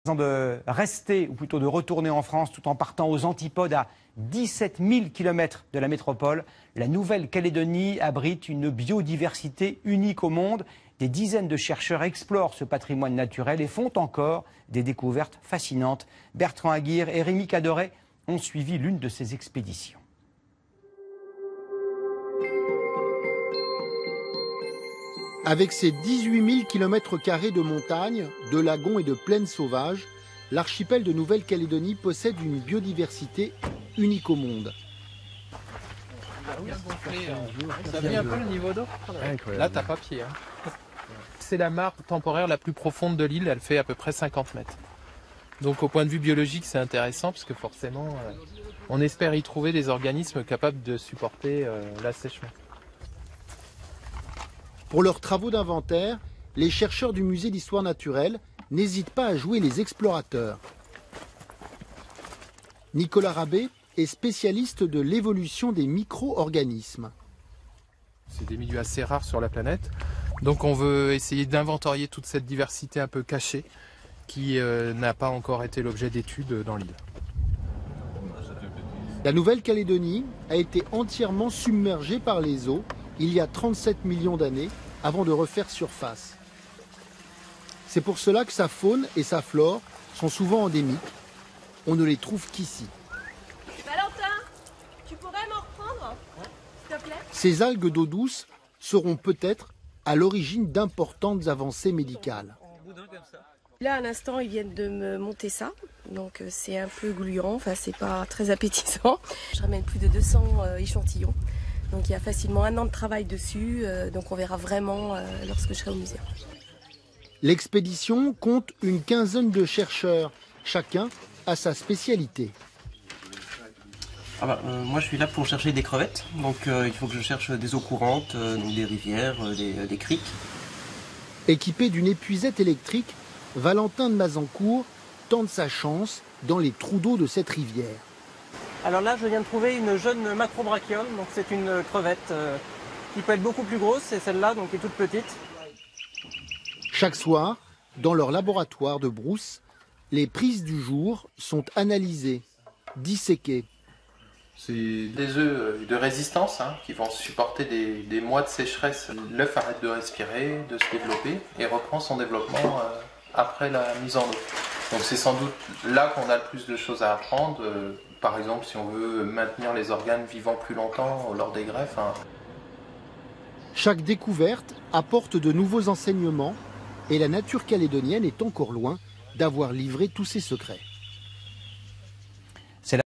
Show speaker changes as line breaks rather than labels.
De rester, ou plutôt de retourner en France tout en partant aux antipodes à 17 000 km de la métropole. La Nouvelle-Calédonie abrite une biodiversité unique au monde. Des dizaines de chercheurs explorent ce patrimoine naturel et font encore des découvertes fascinantes. Bertrand Aguirre et Rémi Cadoret ont suivi l'une de ces expéditions.
Avec ses 18 000 km² de montagnes, de lagons et de plaines sauvages, l'archipel de Nouvelle-Calédonie possède une biodiversité unique au monde.
Ça vient un peu le niveau d'eau. Là, t'as pas pied. C'est la mare temporaire la plus profonde de l'île, elle fait à peu près 50 mètres. Donc au point de vue biologique, c'est intéressant parce que forcément, on espère y trouver des organismes capables de supporter l'assèchement.
Pour leurs travaux d'inventaire, les chercheurs du musée d'histoire naturelle n'hésitent pas à jouer les explorateurs. Nicolas Rabé est spécialiste de l'évolution des micro-organismes.
C'est des milieux assez rares sur la planète, donc on veut essayer d'inventorier toute cette diversité un peu cachée qui n'a pas encore été l'objet d'études dans l'île.
La Nouvelle-Calédonie a été entièrement submergée par les eaux il y a 37 millions d'années avant de refaire surface. C'est pour cela que sa faune et sa flore sont souvent endémiques. On ne les trouve qu'ici.
Valentin, tu pourrais m'en reprendre, s'il te plaît?
Ces algues d'eau douce seront peut-être à l'origine d'importantes avancées médicales.
Là, à l'instant, ils viennent de me monter ça, donc c'est un peu gluant, enfin c'est pas très appétissant. Je ramène plus de 200 échantillons, donc il y a facilement 1 an de travail dessus, donc on verra vraiment lorsque je serai au musée.
L'expédition compte une quinzaine de chercheurs, chacun a sa spécialité.
Moi je suis là pour chercher des crevettes, donc il faut que je cherche des eaux courantes, donc des rivières, des criques.
Équipé d'une épuisette électrique, Valentin de Mazancourt tente sa chance dans les trous d'eau de cette rivière.
Alors là je viens de trouver une jeune macrobrachium, donc c'est une crevette qui peut être beaucoup plus grosse, c'est celle-là, donc qui est toute petite.
Chaque soir, dans leur laboratoire de brousse, les prises du jour sont analysées, disséquées.
C'est des œufs de résistance qui vont supporter des mois de sécheresse. L'œuf arrête de respirer, de se développer et reprend son développement après la mise en eau. Donc c'est sans doute là qu'on a le plus de choses à apprendre. Par exemple, si on veut maintenir les organes vivants plus longtemps lors des greffes.
Chaque découverte apporte de nouveaux enseignements et la nature calédonienne est encore loin d'avoir livré tous ses secrets.